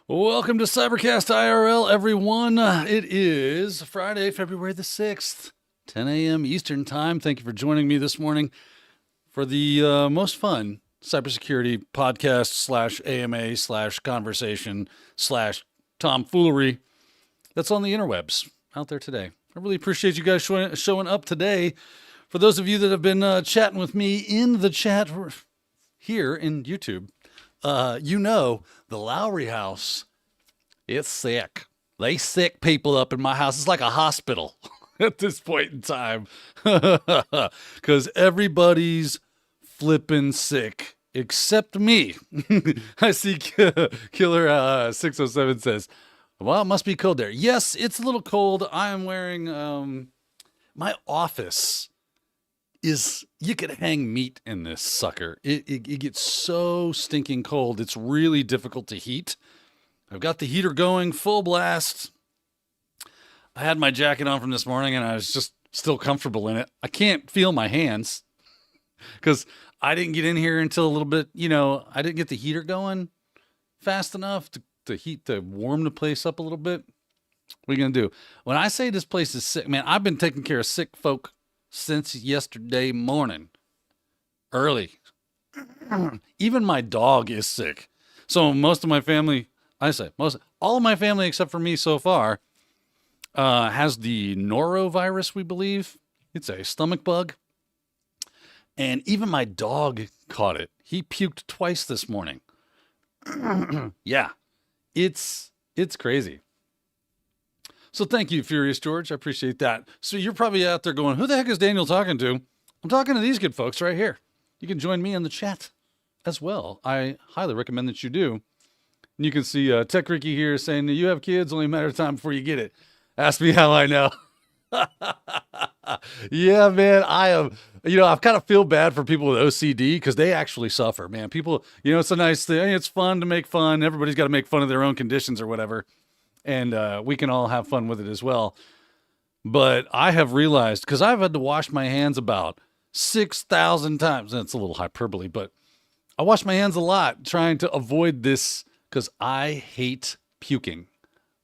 Welcome to CyberCast IRL, everyone. It is Friday, February the 6th, 10 a.m. Eastern Time. Thank you for joining me this morning for the most fun cybersecurity podcast slash AMA slash conversation slash tomfoolery that's on the interwebs out there today. I really appreciate you guys showing up today. For those of you that have been chatting with me in the chat here in YouTube, you know the Lowry House, it's sick. They sick people up in my house. It's like a hospital at this point in time because everybody's flipping sick except me. I see Killer 607 says, well, it must be cold there. Yes, it's a little cold. I am wearing my office is, you could hang meat in this sucker. It gets so stinking cold. It's really difficult to heat. I've got the heater going full blast. I had my jacket on from this morning and I was just still comfortable in it. I can't feel my hands because I didn't get in here until a little bit, I didn't get the heater going fast enough to warm the place up a little bit. What are you going to do? When I say this place is sick, man, I've been taking care of sick folk since yesterday morning, early. Even my dog is sick. So most of my family, all of my family except for me so far, has the norovirus, we believe. It's a stomach bug. And even my dog caught it. He puked twice this morning. Yeah, it's crazy. So thank you, Furious George. I appreciate that. So you're probably out there going, who the heck is Daniel talking to? I'm talking to these good folks right here. You can join me in the chat as well. I highly recommend that you do. And you can see Tech Ricky here saying, you have kids, only a matter of time before you get it. Ask me how I know. Yeah, man, I am. I kind of feel bad for people with OCD because they actually suffer, man. People, it's a nice thing. It's fun to make fun. Everybody's got to make fun of their own conditions or whatever. And we can all have fun with it as well. But I have realized, because I've had to wash my hands about 6,000 times. That's a little hyperbole, but I wash my hands a lot trying to avoid this because I hate puking.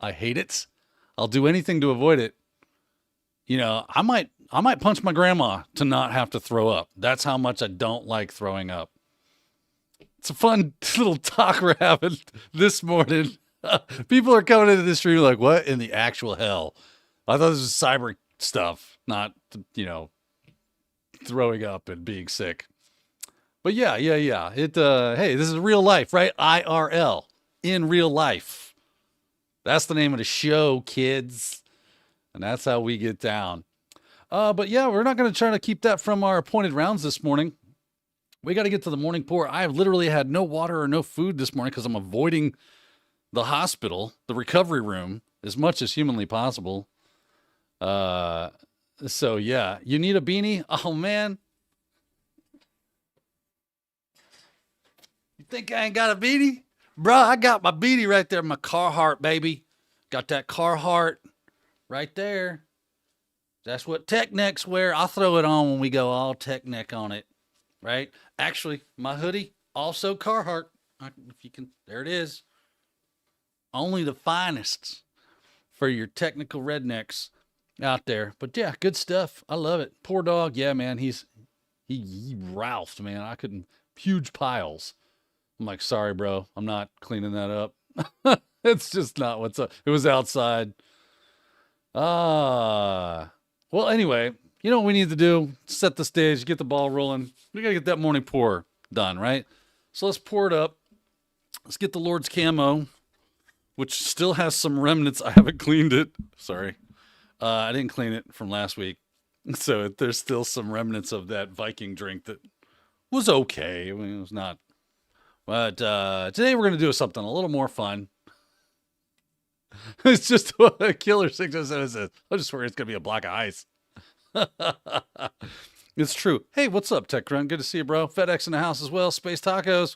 I hate it. I'll do anything to avoid it. I might punch my grandma to not have to throw up. That's how much I don't like throwing up. It's a fun little talk we're having this morning. People are coming into this stream like, what in the actual hell? I thought this was cyber stuff, not, throwing up and being sick. But yeah. Hey, this is real life, right? IRL, in real life. That's the name of the show, kids. And that's how we get down. But yeah, we're not going to try to keep that from our appointed rounds this morning. We got to get to the morning pour. I've literally had no water or no food this morning because I'm avoiding the hospital, the recovery room, as much as humanly possible. So yeah, you need a beanie? Oh man. You think I ain't got a beanie? Bro, I got my beanie right there, my Carhartt, baby. Got that Carhartt right there. That's what tech necks wear. I'll throw it on when we go all tech neck on it, right? Actually, my hoodie, also Carhartt. If you can, there it is. Only the finest for your technical rednecks out there. But yeah, good stuff. I love it. Poor dog. Yeah, man. He ralphed, man. I couldn't. Huge piles. I'm like, sorry, bro. I'm not cleaning that up. It's just not what's up. It was outside. Well, anyway, you know what we need to do? Set the stage, get the ball rolling. We got to get that morning pour done, right? So let's pour it up. Let's get the Lord's camo, which still has some remnants. I haven't cleaned it. Sorry. I didn't clean it from last week. So there's still some remnants of that Viking drink that was okay. I mean, it was not. But today we're going to do something a little more fun. It's just what a Killer 607 says. I'm just worried it's going to be a block of ice. It's true. Hey, what's up, Tech Grunt? Good to see you, bro. FedEx in the house as well. Space Tacos.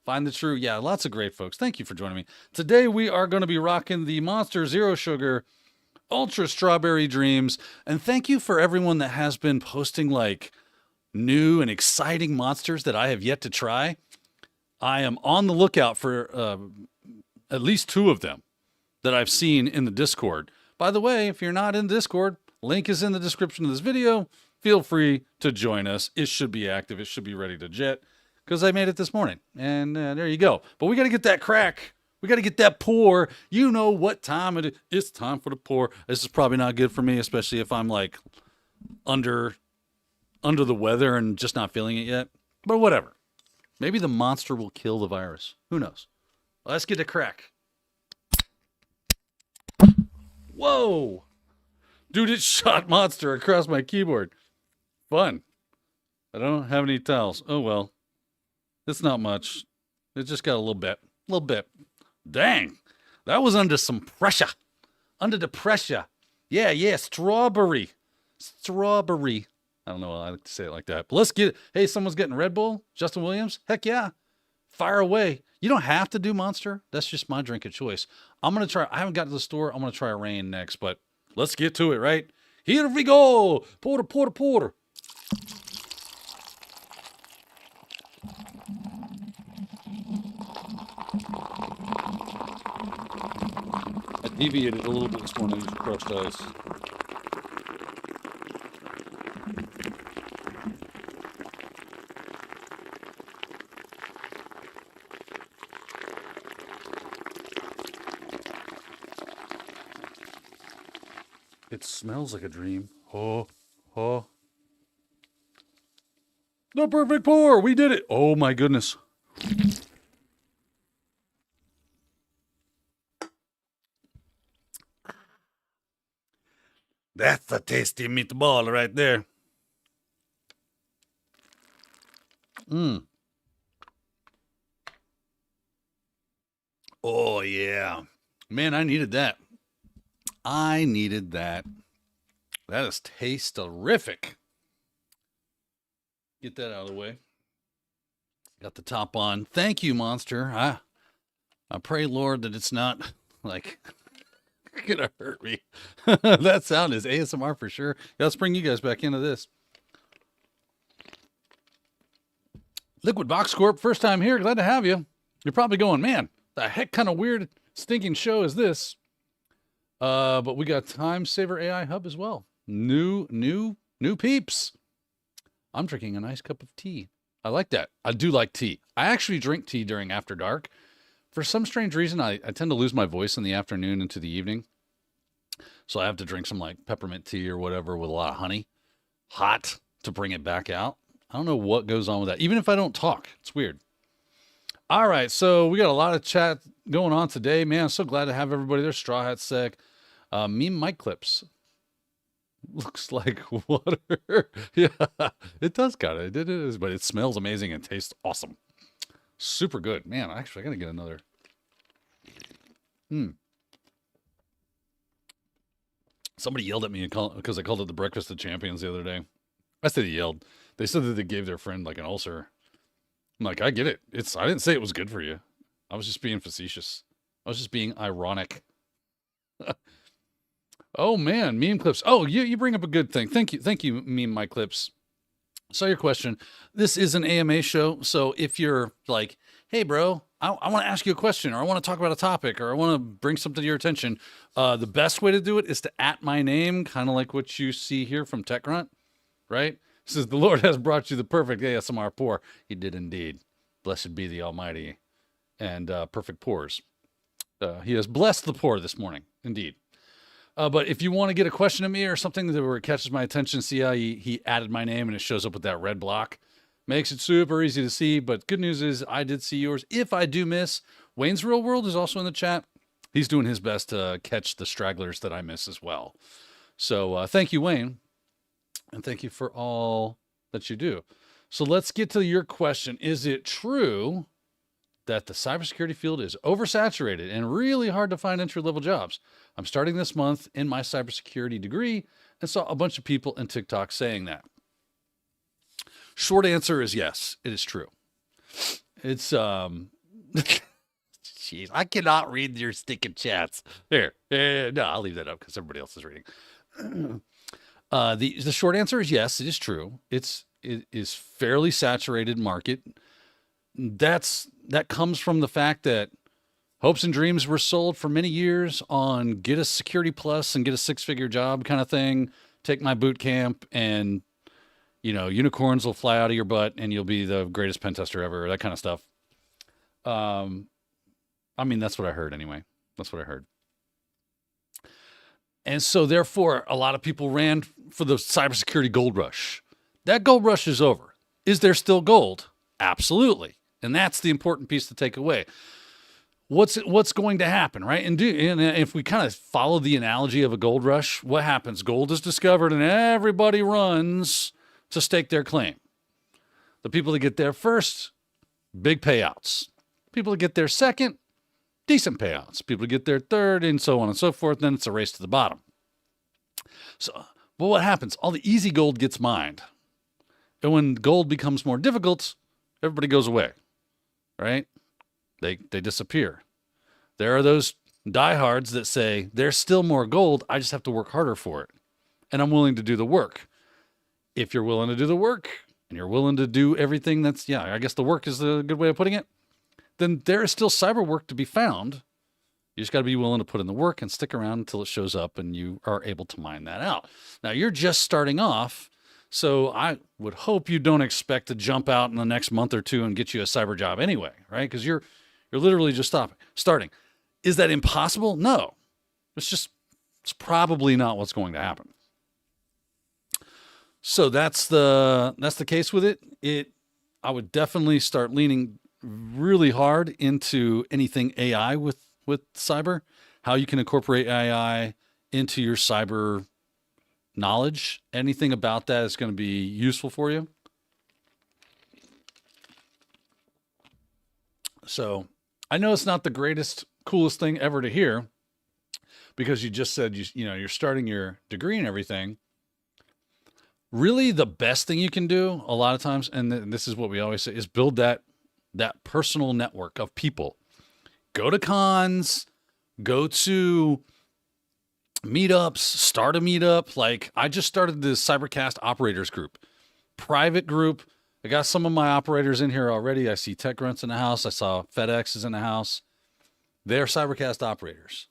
Find the true. Yeah, lots of great folks. Thank you for joining me. Today we are going to be rocking the Monster Zero Sugar Ultra Strawberry Dreams. And thank you for everyone that has been posting like new and exciting monsters that I have yet to try. I am on the lookout for at least 2 of them that I've seen in the Discord. By the way, if you're not in Discord, link is in the description of this video. Feel free to join us. It should be active. It should be ready to jet because I made it this morning. And there you go. But we got to get that crack. We got to get that pour. You know what time it is. It's time for the pour. This is probably not good for me, especially if I'm like under the weather and just not feeling it yet. But whatever. Maybe the monster will kill the virus. Who knows? Let's get a crack. Whoa. Dude, it shot monster across my keyboard. Fun. I don't have any towels. Oh, well. It's not much. It just got a little bit. A little bit. Dang. That was under some pressure. Under the pressure. Yeah. Strawberry. Strawberry. I don't know why I like to say it like that. But let's get it. Hey, someone's getting Red Bull? Justin Williams? Heck yeah. Fire away. You don't have to do Monster. That's just my drink of choice. I'm going to try. I haven't got to the store. I'm going to try a Rain next, but let's get to it, right? Here we go. Porter. I deviated a little bit this morning with crushed ice. It smells like a dream. Oh. The perfect pour. We did it. Oh my goodness. That's a tasty meatball right there. Oh yeah. Man, I needed that. That is taste-terrific. Get that out of the way. Got the top on. Thank you, Monster. I pray, Lord, that it's not like gonna hurt me. That sound is ASMR for sure. Yeah, let's bring you guys back into this. Liquid Box Corp, first time here. Glad to have you. You're probably going, man, the heck kind of weird stinking show is this? But we got Time Saver AI Hub as well. New peeps. I'm drinking a nice cup of tea. I like that. I do like tea. I actually drink tea during after dark. For some strange reason, I tend to lose my voice in the afternoon into the evening. So I have to drink some like peppermint tea or whatever with a lot of honey. Hot to bring it back out. I don't know what goes on with that. Even if I don't talk, it's weird. All right, so we got a lot of chat going on today. Man, I'm so glad to have everybody there. Straw Hat Sec. Meme mic clips. Looks like water. Yeah, it does kind of. It is, but it smells amazing and tastes awesome. Super good. Man, actually, I got to get another. Somebody yelled at me because I called it the Breakfast of Champions the other day. I said he yelled. They said that they gave their friend like an ulcer. I'm like, I get it. I didn't say it was good for you. I was just being facetious. I was just being ironic. Oh man, meme clips. Oh, you bring up a good thing. Thank you, meme my clips. So your question, this is an AMA show. So if you're like, hey bro, I want to ask you a question, or I want to talk about a topic, or I want to bring something to your attention, the best way to do it is to @ my name, kind of like what you see here from TechGrunt, right? It says, the Lord has brought you the perfect ASMR pour. He did indeed. Blessed be the Almighty and perfect pours. He has blessed the poor this morning, indeed. But if you want to get a question to me or something that catches my attention, see how he added my name and it shows up with that red block. Makes it super easy to see, but good news is I did see yours. If I do miss, Wayne's Real World is also in the chat. He's doing his best to catch the stragglers that I miss as well. So thank you, Wayne, and thank you for all that you do. So let's get to your question. Is it true that the cybersecurity field is oversaturated and really hard to find entry-level jobs? I'm starting this month in my cybersecurity degree and saw a bunch of people in TikTok saying that. Short answer is yes, it is true. It's, jeez, I cannot read your stinking chats. Here, no, I'll leave that up because everybody else is reading. The short answer is yes, it is true. It is fairly saturated market. That comes from the fact that hopes and dreams were sold for many years on get a security plus and get a 6-figure job kind of thing. Take my boot camp and, unicorns will fly out of your butt and you'll be the greatest pen tester ever, that kind of stuff. That's what I heard anyway. That's what I heard. And so therefore, a lot of people ran for the cybersecurity gold rush. That gold rush is over. Is there still gold? Absolutely. And that's the important piece to take away. What's going to happen, right? And if we kind of follow the analogy of a gold rush, what happens? Gold is discovered and everybody runs to stake their claim. The people that get there first, big payouts. People that get there second, decent payouts. People that get there third, and so on and so forth. Then it's a race to the bottom. So, but what happens? All the easy gold gets mined. And when gold becomes more difficult, everybody goes away, right? They disappear. There are those diehards that say, there's still more gold, I just have to work harder for it. And I'm willing to do the work. If you're willing to do the work, and you're willing to do everything that's, I guess the work is a good way of putting it, then there is still cyber work to be found. You just got to be willing to put in the work and stick around until it shows up and you are able to mine that out. Now, you're just starting off, so I would hope you don't expect to jump out in the next month or two and get you a cyber job anyway, right? Because you're literally just starting. Is that impossible? No. It's probably not what's going to happen. So that's the case with it. I would definitely start leaning really hard into anything AI with cyber, how you can incorporate AI into your cyber knowledge. Anything about that is going to be useful for you. So I know it's not the greatest, coolest thing ever to hear, because you just said, you're starting your degree and everything. Really, the best thing you can do a lot of times, and this is what we always say, is build that personal network of people. Go to cons, go to meetups, start a meetup. Like, I just started the CyberCast operators group, private group. I got some of my operators in here already. I see Tech Grunts in the house. I saw FedEx is in the house. They're CyberCast operators.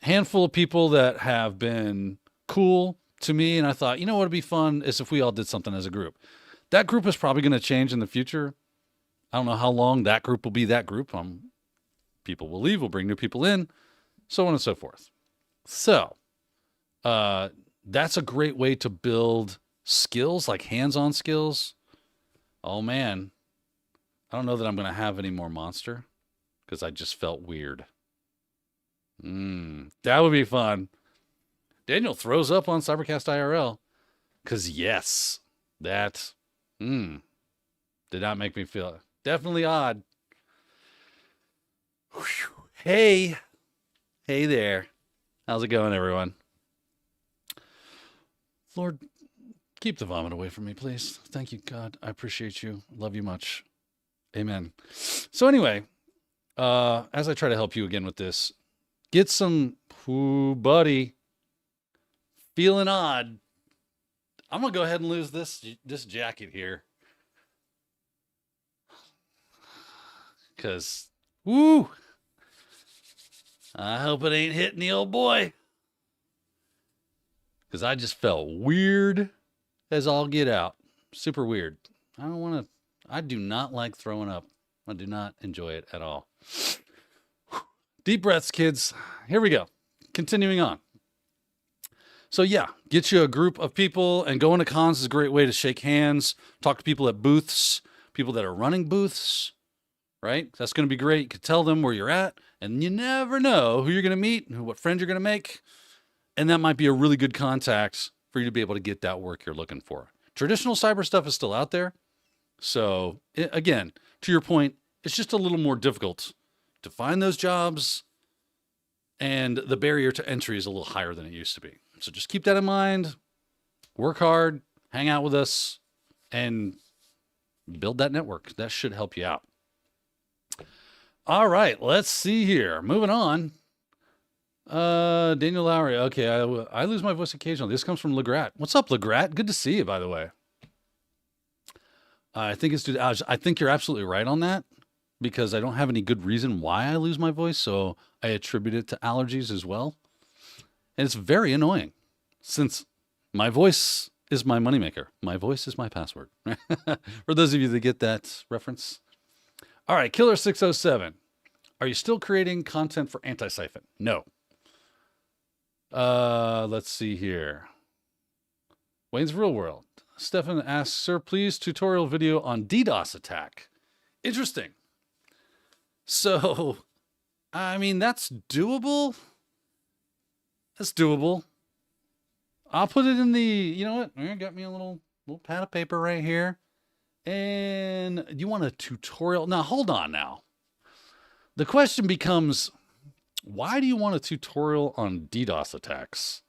Handful of people that have been cool to me, and I thought, what would be fun is if we all did something as a group. That group is probably going to change in the future. I don't know how long that group will be that group. People will leave, we'll bring new people in, so on and so forth. So that's a great way to build skills, like hands-on skills. Oh man, I don't know that I'm going to have any more monster because I just felt weird. That would be fun. Daniel throws up on CyberCast IRL because yes, that did not make me feel definitely odd. Whew. Hey there. How's it going, everyone? Lord, keep the vomit away from me, please. Thank you, God. I appreciate you. Love you much. Amen. So anyway, as I try to help you again with this, get some, buddy, feeling odd. I'm going to go ahead and lose this jacket here. Because, I hope it ain't hitting the old boy. Because I just felt weird as all get out. Super weird. I do not like throwing up. I do not enjoy it at all. Deep breaths, kids. Here we go. Continuing on. So yeah, get you a group of people, and going to cons is a great way to shake hands, talk to people at booths, people that are running booths, right? That's going to be great. You can tell them where you're at, and you never know who you're going to meet and what friends you're going to make. And that might be a really good contact for you to be able to get that work you're looking for. Traditional cyber stuff is still out there. So again, to your point, it's just a little more difficult to find those jobs, and the barrier to entry is a little higher than it used to be. So just keep that in mind, work hard, hang out with us, and build that network. That should help you out. All right, let's see here. Moving on. Daniel Lowry. Okay, I lose my voice occasionally. This comes from Legrat. What's up, Legrat? Good to see you, by the way. I think you're absolutely right on that, because I don't have any good reason why I lose my voice, so I attribute it to allergies as well. And it's very annoying since my voice is my moneymaker. My voice is my password. For those of you that get that reference. All right, Killer 607. Are you still creating content for Anti-Siphon? No. Let's see here. Wayne's Real World. Stefan asks, sir, please tutorial video on DDoS attack. Interesting. So, I mean, that's doable. That's doable. I'll put it in the, you know what? I got me a little pad of paper right here. And you want a tutorial? Now, hold on now. The question becomes, why do you want a tutorial on DDoS attacks?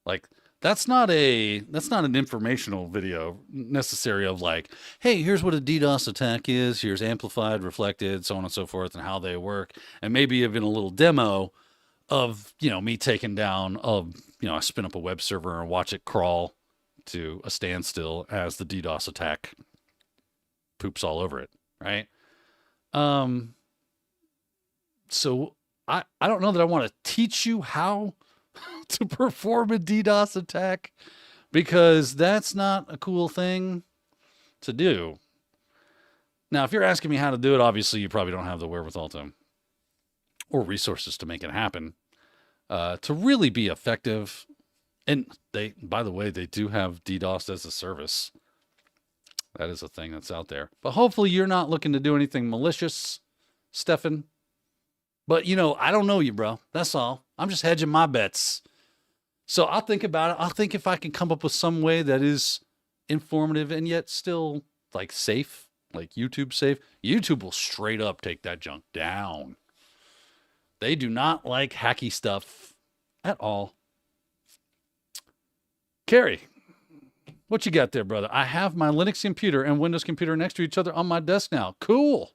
Like, that's not an informational video necessary of like, hey, here's what a DDoS attack is. Here's amplified, reflected, so on and so forth, and how they work. And maybe even a little demo of, me taking down I spin up a web server and watch it crawl to a standstill as the DDoS attack poops all over it, right? So I don't know that I want to teach you how to perform a DDoS attack, because that's not a cool thing to do. Now, if you're asking me how to do it, obviously you probably don't have the wherewithal to, or resources to make it happen, to really be effective. And by the way, they do have DDoS as a service. That is a thing that's out there. But hopefully you're not looking to do anything malicious, Stefan. But, I don't know you, bro. That's all. I'm just hedging my bets. So I'll think about it. I'll think if I can come up with some way that is informative and yet still, like, safe, like YouTube safe. YouTube will straight up take that junk down. They do not like hacky stuff at all. Carrie, what you got there, brother? I have my Linux computer and Windows computer next to each other on my desk now. Cool.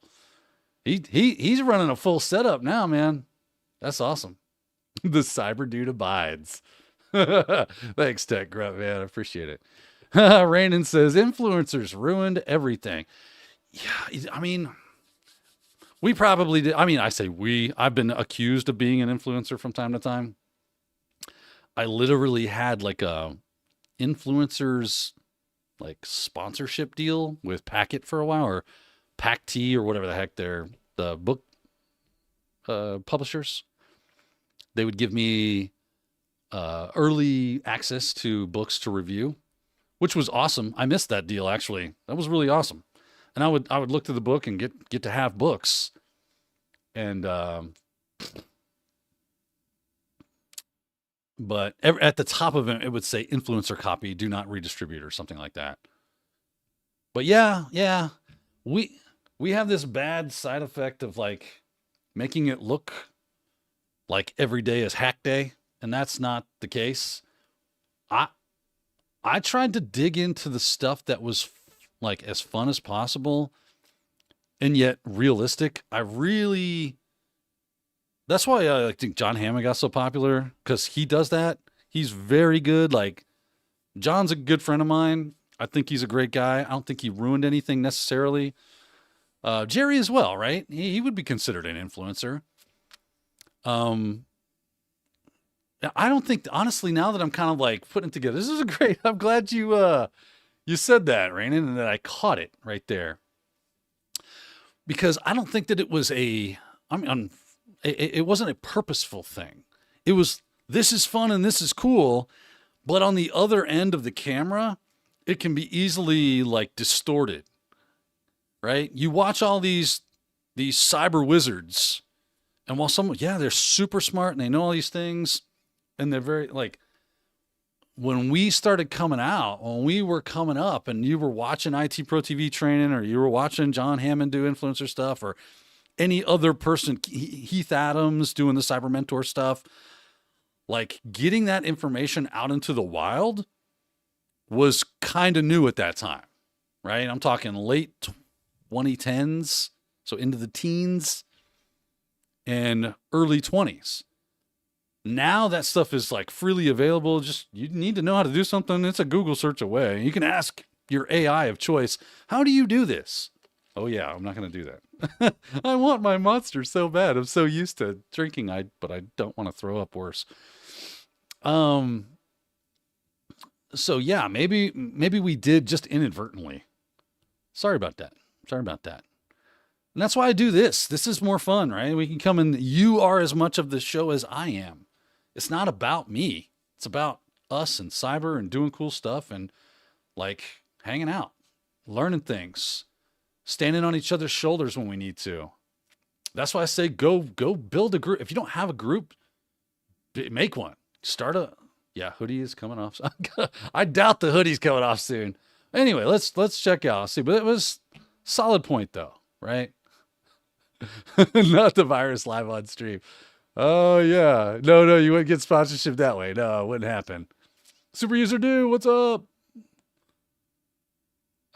He's running a full setup now, man. That's awesome. The cyber dude abides. Thanks, Tech Grunt, man. I appreciate it. Rainin says, influencers ruined everything. Yeah, I mean, we probably did. I mean, I say we. I've been accused of being an influencer from time to time. I literally had like a influencers like sponsorship deal with Packet for a while, or PacT, or whatever the heck they're, the book publishers. They would give me early access to books to review, which was awesome. I missed that deal, actually. That was really awesome. And I would look through the book and get to have books. And but at the top of it, it would say influencer copy, do not redistribute, or something like that. But yeah, we have this bad side effect of like making it look like every day is hack day, and that's not the case. I tried to dig into the stuff that was like as fun as possible and yet realistic. That's why I think John Hammond got so popular, because he does that. He's very good. Like, John's a good friend of mine. I think he's a great guy. I don't think he ruined anything necessarily. Jerry as well, right? He would be considered an influencer. I don't think, honestly, now that I'm kind of like putting it together, this is great. I'm glad you said that, Rainin, and that I caught it right there. Because I don't think that it was it wasn't a purposeful thing. It was, this is fun and this is cool, but on the other end of the camera, it can be easily like distorted, right? You watch all these cyber wizards, and while they're super smart and they know all these things, and they're very like, when we started coming out, when we were coming up and you were watching IT Pro TV training, or you were watching John Hammond do influencer stuff, or any other person, Heath Adams doing the Cyber Mentor stuff, like getting that information out into the wild was kind of new at that time, right? I'm talking late 2010s, so into the teens and early 20s. Now that stuff is like freely available. Just, you need to know how to do something. It's a Google search away. You can ask your AI of choice, how do you do this? Oh yeah, I'm not gonna do that. I want my monster so bad. I'm so used to drinking, but I don't want to throw up worse. Um. So yeah, maybe we did just inadvertently. Sorry about that. Sorry about that. And that's why I do this. This is more fun, right? We can come in. You are as much of the show as I am. It's not about me. It's about us and cyber and doing cool stuff and like hanging out, learning things, standing on each other's shoulders when we need to. That's why I say go build a group. If you don't have a group, make one. Start a hoodie is coming off. I doubt the hoodie's coming off soon. Anyway, let's check out. See, but it was solid point though, right? Not the virus live on stream. Oh yeah. No, you wouldn't get sponsorship that way. No, it wouldn't happen. Super user do, what's up?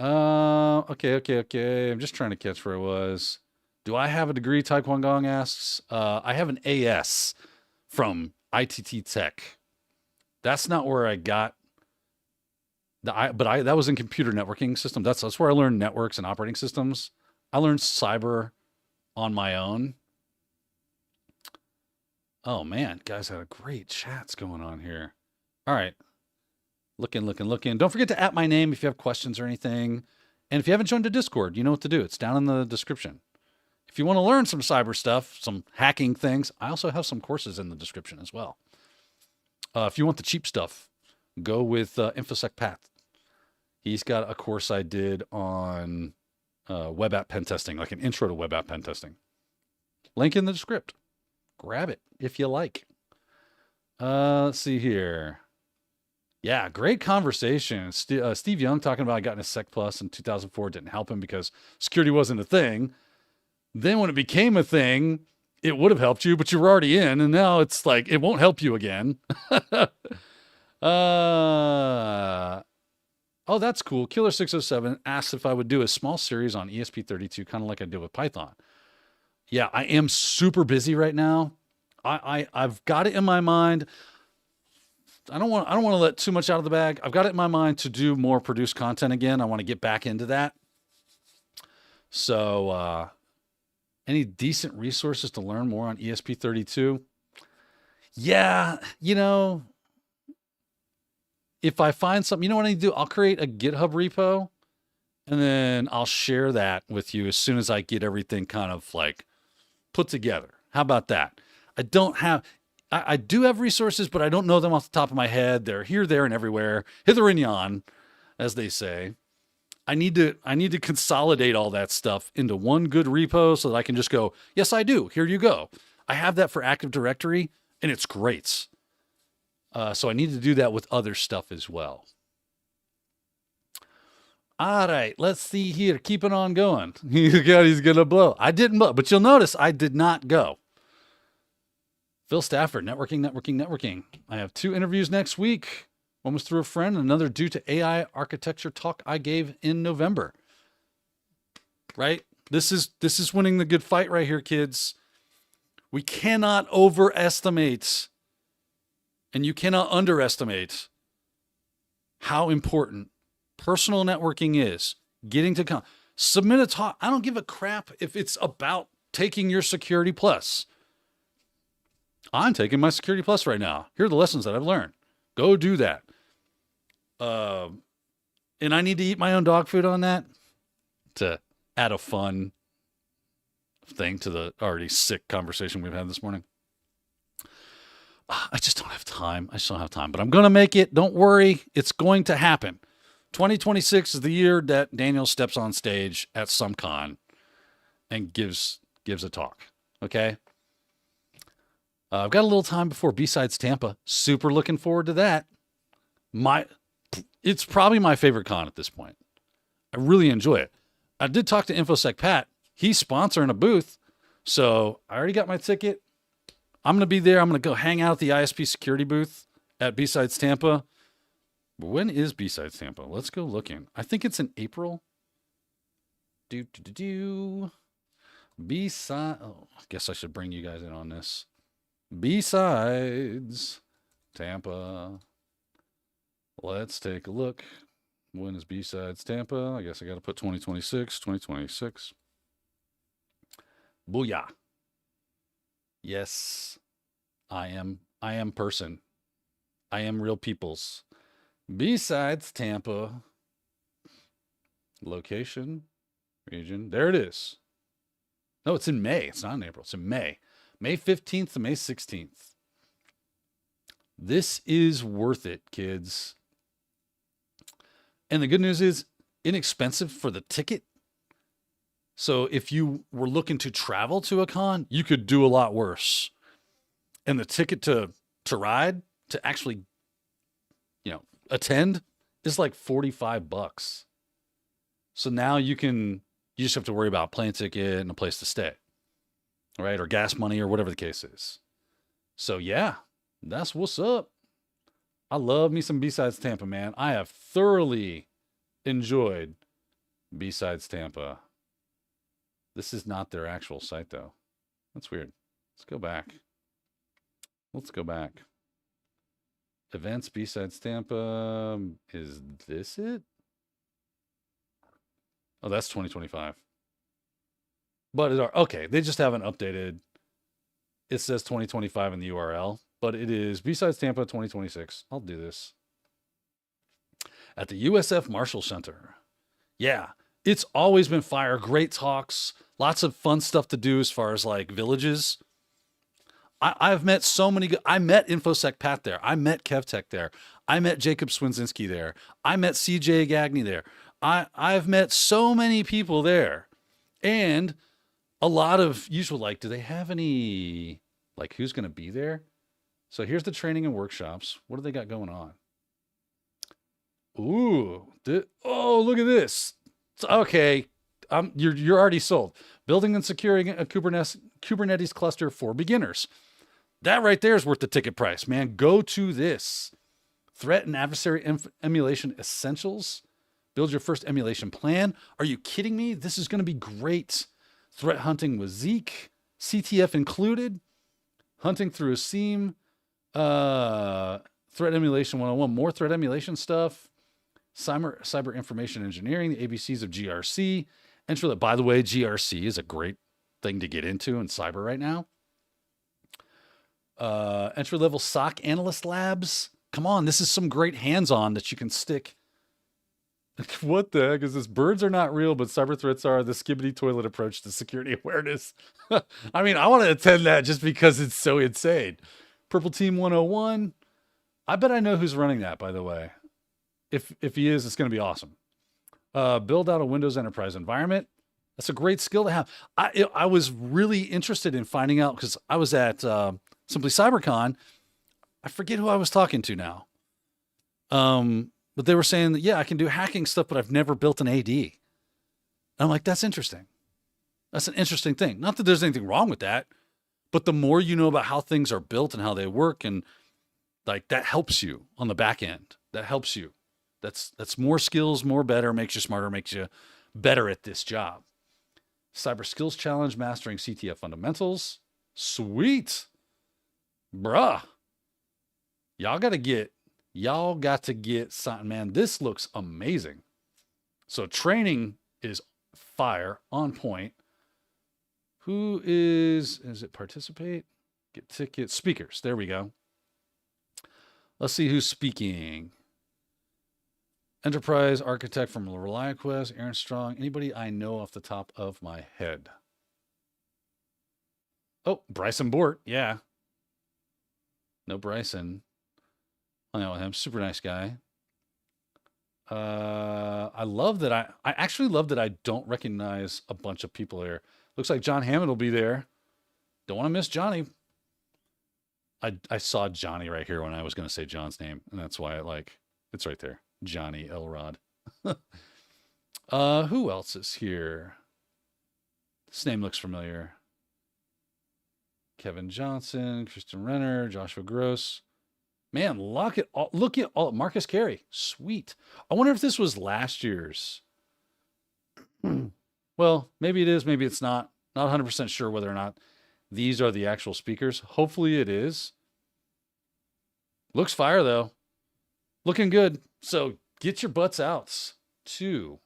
Okay. I'm just trying to catch where it was. Do I have a degree? Taekwon Gong asks. I have an AS from ITT Tech. That's not where I got that was in computer networking system. That's where I learned networks and operating systems. I learned cyber on my own. Oh man, guys, had a great chats going on here. All right. Looking. Don't forget to @ my name if you have questions or anything. And if you haven't joined the Discord, you know what to do. It's down in the description. If you want to learn some cyber stuff, some hacking things, I also have some courses in the description as well. If you want the cheap stuff, go with infosec Pat. He's got a course I did on web app pen testing, like an intro to web app pen testing. Link in the script. Grab it if you like. Let's see here. Yeah, great conversation. Steve Young talking about getting a Sec Plus in 2004 didn't help him because security wasn't a thing. Then when it became a thing, it would have helped you, but you were already in, and now it's like it won't help you again. Oh, that's cool. Killer607 asked if I would do a small series on ESP32, kind of like I did with Python. Yeah, I am super busy right now. I've got it in my mind. I don't want to let too much out of the bag. I've got it in my mind to do more produced content again. I want to get back into that. So, any decent resources to learn more on ESP32? Yeah, if I find something, you know what I need to do? I'll create a GitHub repo and then I'll share that with you as soon as I get everything kind of like put together. How about that? I do have resources, but I don't know them off the top of my head. They're here, there, and everywhere. Hither and yon, as they say. I need to consolidate all that stuff into one good repo so that I can just go, yes, I do. Here you go. I have that for Active Directory, and it's great. So I need to do that with other stuff as well. All right, let's see here. Keeping on going. He's going to blow. I didn't blow, but you'll notice I did not go. Phil Stafford, networking. I have 2 interviews next week. One was through a friend, another due to AI architecture talk I gave in November. Right? This is winning the good fight right here, kids. We cannot overestimate and you cannot underestimate how important personal networking is. Getting to submit a talk. I don't give a crap if it's about taking your Security Plus. I'm taking my Security Plus right now. Here are the lessons that I've learned. Go do that. And I need to eat my own dog food on that to add a fun thing to the already sick conversation we've had this morning. I just don't have time. But I'm going to make it. Don't worry. It's going to happen. 2026 is the year that Daniel steps on stage at some con and gives a talk. Okay. I've got a little time before B-Sides Tampa. Super looking forward to that. It's probably my favorite con at this point. I really enjoy it. I did talk to InfoSec Pat. He's sponsoring a booth. So I already got my ticket. I'm going to be there. I'm going to go hang out at the ISP security booth at B-Sides Tampa. When is B-Sides Tampa? Let's go looking. I think it's in April. B-Side. Oh, I guess I should bring you guys in on this. B-Sides Tampa. Let's take a look. When is B-Sides Tampa? I guess I got to put 2026. 2026. Booyah. Yes, I am person. I am real peoples. B-Sides Tampa. Location, region. There it is. No, it's in May. It's not in April. It's in May. May 15th to May 16th. This is worth it, kids. And the good news is inexpensive for the ticket. So if you were looking to travel to a con, you could do a lot worse. And the ticket to ride, to actually, attend is like $45. So now you just have to worry about a plane ticket and a place to stay, right? Or gas money or whatever the case is. So yeah, that's what's up. I love me some B-Sides Tampa, man. I have thoroughly enjoyed B-Sides Tampa. This is not their actual site, though. That's weird. Let's go back. Events, B-Sides Tampa. Is this it? Oh, that's 2025. But okay, they just haven't updated. It says 2025 in the URL, but it is B-Sides Tampa 2026. I'll do this. At the USF Marshall Center. Yeah, it's always been fire. Great talks. Lots of fun stuff to do as far as like villages. I've met so many. I met InfoSec Pat there. I met KevTech there. I met Jacob Swinzinski there. I met CJ Gagney there. I've met so many people there. And a lot of usual, like, do they have any, like, who's going to be there? So here's the training and workshops. What do they got going on? Ooh. Oh, look at this. Okay. You're already sold. Building and securing a Kubernetes cluster for beginners. That right there is worth the ticket price, man. Go to this. Threat and adversary emulation essentials. Build your first emulation plan. Are you kidding me? This is going to be great. Threat hunting with Zeek. CTF included. Hunting through a seam. Threat emulation 101. More threat emulation stuff. Cyber information engineering. The ABCs of GRC. Entry, by the way, GRC is a great thing to get into in cyber right now. Entry-level SOC analyst labs. Come on, this is some great hands-on that you can stick. What the heck is this? Birds are not real, but cyber threats are. The skibbity toilet approach to security awareness. I mean, I want to attend that just because it's so insane. Purple Team 101. I bet I know who's running that, by the way. If he is, it's going to be awesome. Build out a Windows Enterprise environment. That's a great skill to have. I was really interested in finding out because I was at Simply CyberCon. I forget who I was talking to now. But they were saying that, yeah, I can do hacking stuff, but I've never built an AD. And I'm like, that's interesting. That's an interesting thing. Not that there's anything wrong with that, but the more you know about how things are built and how they work, and like that helps you on the back end. That helps you. That's more skills, more better, makes you smarter, makes you better at this job. Cyber Skills Challenge, mastering CTF fundamentals. Sweet. Bruh. Y'all got to get something, man. This looks amazing. So training is fire, on point. Who is it participate? Get tickets. Speakers. There we go. Let's see who's speaking. Enterprise architect from ReliaQuest, Aaron Strong. Anybody I know off the top of my head? Oh, Bryson Bort. Yeah. No Bryson. I know him. Super nice guy. I love that. I actually love that I don't recognize a bunch of people here. Looks like John Hammond will be there. Don't want to miss Johnny. I saw Johnny right here when I was going to say John's name, and that's why it's right there. Johnny Elrod. Who else is here? This name looks familiar. Kevin Johnson, Kristen Renner, Joshua Gross. Man, look at all Marcus Carey. Sweet. I wonder if this was last year's. Well, maybe it is, maybe it's not. Not 100% sure whether or not these are the actual speakers. Hopefully it is. Looks fire though. Looking good. So Get your butts out to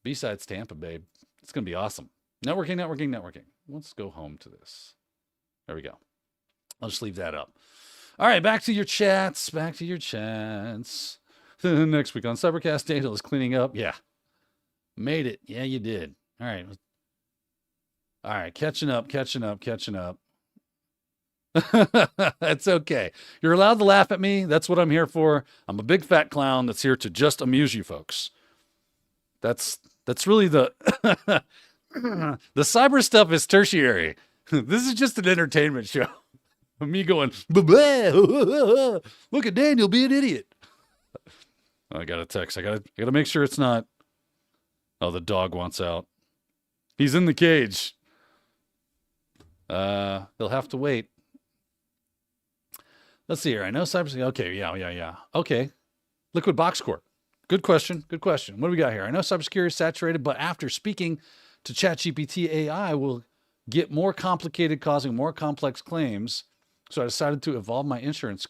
B-Sides Tampa, babe. It's going to be awesome. Networking, networking, networking. Let's go home to this. There we go. I'll just leave that up. All right, back to your chats. Back to your chats. Next week on CyberCast, Daniel is cleaning up. Yeah. Made it. Yeah, you did. All right. All right, catching up. It's okay. You're allowed to laugh at me. That's what I'm here for. I'm a big fat clown that's here to just amuse you folks. That's really the the cyber stuff is tertiary. This is just an entertainment show. Me going, look at Daniel be an idiot. I got a text. I gotta make sure it's not. Oh, the dog wants out. He's in the cage. They'll have to wait. Let's see here. I know cybersecurity. Okay, yeah. Okay. Liquid Box Corp. Good question. What do we got here? I know cybersecurity is saturated, but after speaking to ChatGPT AI will get more complicated, causing more complex claims. So I decided to evolve my insurance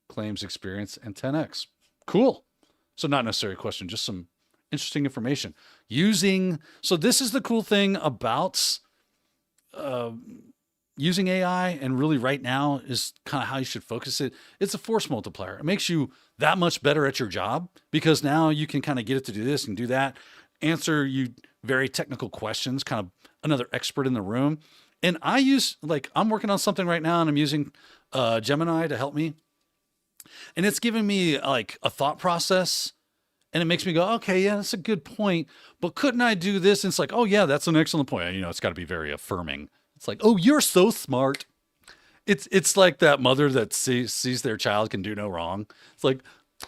claims experience and 10x. Cool. So not necessarily a question, just some interesting information. So this is the cool thing about using AI, and really right now is kind of how you should focus it. It's a force multiplier. It makes you that much better at your job because now you can kind of get it to do this and do that, answer you very technical questions, kind of another expert in the room. And I'm working on something right now and I'm using Gemini to help me. And it's giving me like a thought process and it makes me go, okay, yeah, that's a good point. But couldn't I do this? And it's like, oh yeah, that's an excellent point. It's got to be very affirming. It's like, oh, you're so smart. It's like that mother that sees their child can do no wrong. It's like,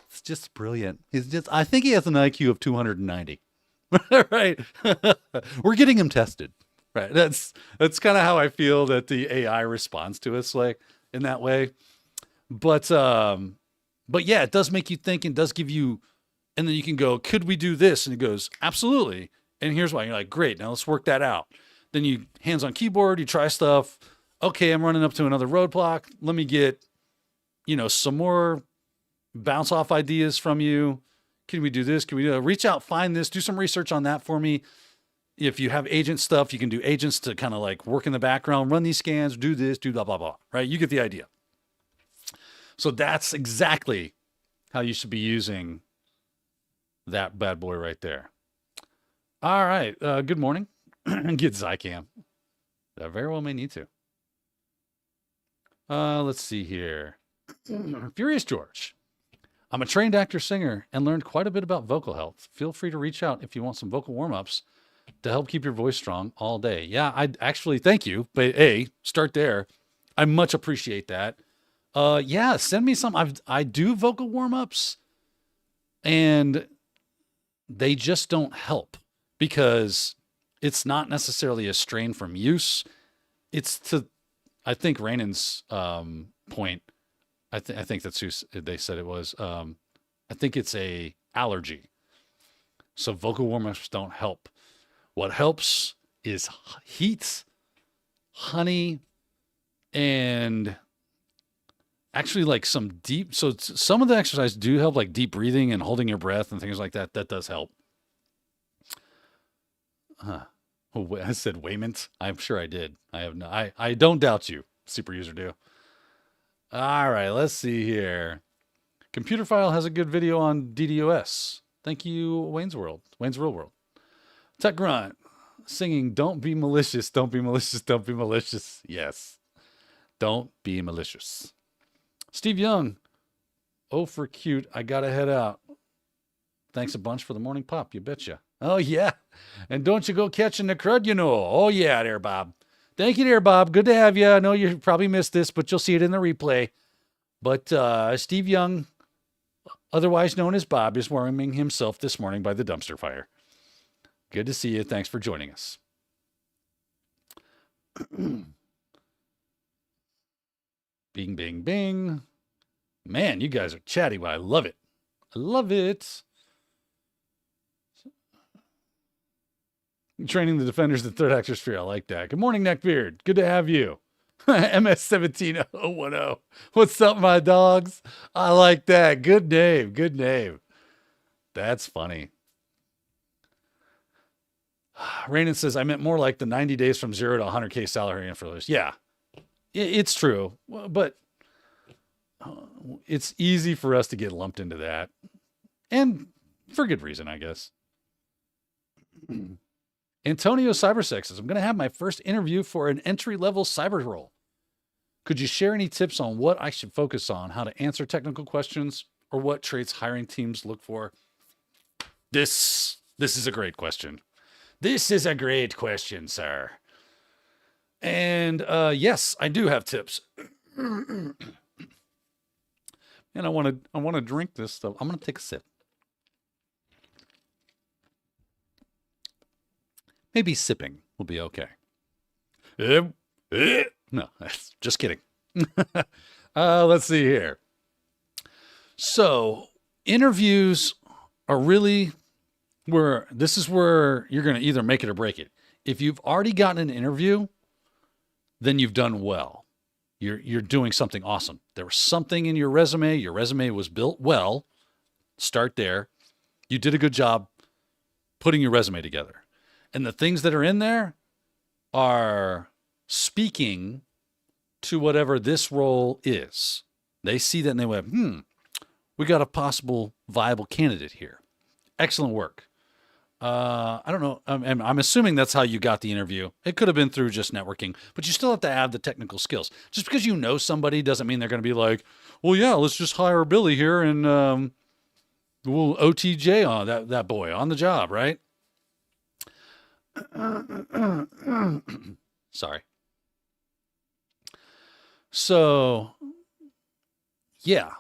it's just brilliant. I think he has an IQ of 290. Right. We're getting him tested. Right. That's kind of how I feel that the AI responds to us like in that way. But yeah, it does make you think and does give you, and then you can go, could we do this? And it goes, absolutely. And here's why. You're like, great. Now let's work that out. Then you hands on keyboard, you try stuff. Okay, I'm running up to another roadblock. Let me get, some more bounce off ideas from you. Can we do this? Can we do that? Reach out, find this, do some research on that for me. If you have agent stuff, you can do agents to kind of like work in the background, run these scans, do this, do blah, blah, blah, right? You get the idea. So that's exactly how you should be using that bad boy right there. All right. Good morning. Get Zycam. I very well may need to. Let's see here. Furious George. I'm a trained actor, singer, and learned quite a bit about vocal health. Feel free to reach out if you want some vocal warm-ups to help keep your voice strong all day. Yeah, I actually thank you. But start there. I much appreciate that. Yeah, send me some. I do vocal warm-ups, and they just don't help because it's not necessarily a strain from use. It's to, I think Rainan's point. I think that's who they said it was. I think it's a allergy. So vocal warm-ups don't help. What helps is heat, honey, and actually like some deep. So some of the exercise do help, like deep breathing and holding your breath and things like that. That does help. Oh, I said Waymont. I'm sure I did. I don't doubt you, super user do. All right, let's see here. Computer File has a good video on DDoS. Thank you, Wayne's Real World. Tech Grunt singing, don't be malicious, don't be malicious, don't be malicious. Yes, don't be malicious. Steve Young, oh, for cute, I gotta head out. Thanks a bunch for the morning pop, you betcha. Oh, yeah. And don't you go catching the crud, Oh, yeah, there, Bob. Thank you there, Bob. Good to have you. I know you probably missed this, but you'll see it in the replay. But Steve Young, otherwise known as Bob, is warming himself this morning by the dumpster fire. Good to see you. Thanks for joining us. Bing, bing, bing. Man, you guys are chatty. I love it. I love it. Training the defenders, the threat actors sphere. I like that. Good morning, Neckbeard. Good to have you. MS17010. What's up, my dogs? I like that. Good name. Good name. That's funny. Rainen says, I meant more like the 90 days from 0 to 100K salary for this. Yeah, it's true. But it's easy for us to get lumped into that. And for good reason, I guess. Antonio Cybersec says, I'm going to have my first interview for an entry-level cyber role. Could you share any tips on what I should focus on, how to answer technical questions, or what traits hiring teams look for? This is a great question. This is a great question, sir. And yes, I do have tips. And I want to drink this stuff. I'm going to take a sip. Maybe sipping will be okay. No, just kidding. Let's see here. So interviews are really this is where you're going to either make it or break it. If you've already gotten an interview, then you've done well. You're doing something awesome. There was something in your resume. Your resume was built well. Start there. You did a good job putting your resume together. And the things that are in there are speaking to whatever this role is. They see that and they went, we got a possible viable candidate here. Excellent work. I don't know. I'm assuming that's how you got the interview. It could have been through just networking, but you still have to have the technical skills. Just because you know somebody doesn't mean they're going to be like, well, yeah, let's just hire Billy here and we'll OTJ on that boy on the job, right? Sorry. So, yeah.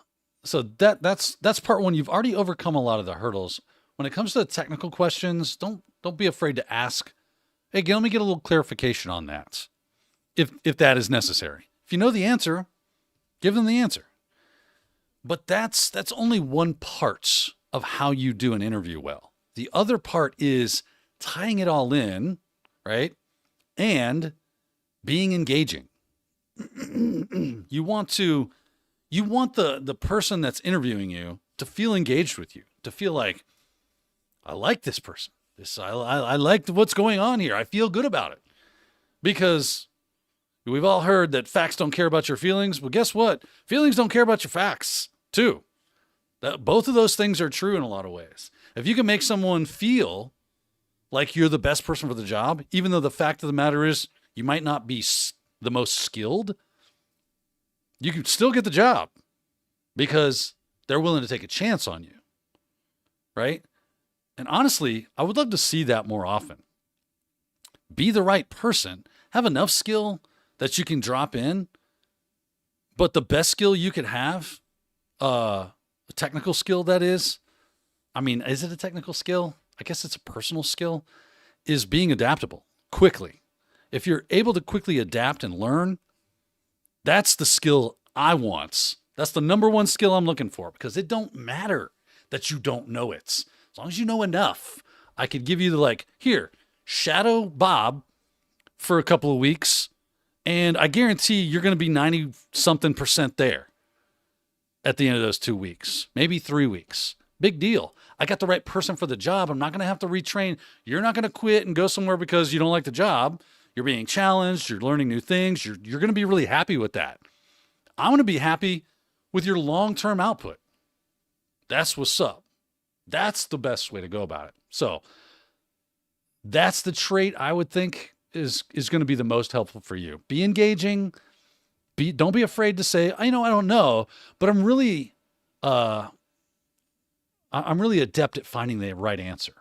So that's part one. You've already overcome a lot of the hurdles. When it comes to the technical questions, don't be afraid to ask, hey, let me get a little clarification on that, if that is necessary. If you know the answer, give them the answer. But that's only one part of how you do an interview well. The other part is tying it all in, right? And being engaging. You want the person that's interviewing you to feel engaged with you, to feel like, I like this person. I like what's going on here. I feel good about it. Because we've all heard that facts don't care about your feelings. Well, guess what? Feelings don't care about your facts, too. Both of those things are true in a lot of ways. If you can make someone feel like you're the best person for the job, even though the fact of the matter is you might not be the most skilled, you can still get the job because they're willing to take a chance on you, right? And honestly, I would love to see that more often. Be the right person, have enough skill that you can drop in, but the best skill you could have, a technical skill that is, is it a technical skill? I guess it's a personal skill, is being adaptable quickly. If you're able to quickly adapt and learn, that's the skill I want. That's the number one skill I'm looking for, because it don't matter that you don't know it. As long as you know enough, I could give you here, shadow Bob for a couple of weeks, and I guarantee you're going to be 90-something% there at the end of those 2 weeks, maybe 3 weeks. Big deal. I got the right person for the job. I'm not going to have to retrain. You're not going to quit and go somewhere because you don't like the job. You're being challenged. You're learning new things. You're going to be really happy with that. I want to be happy with your long-term output. That's what's up. That's the best way to go about it. So that's the trait I would think is going to be the most helpful for you. Be engaging. Don't be afraid to say, I don't know, but I'm really adept at finding the right answer.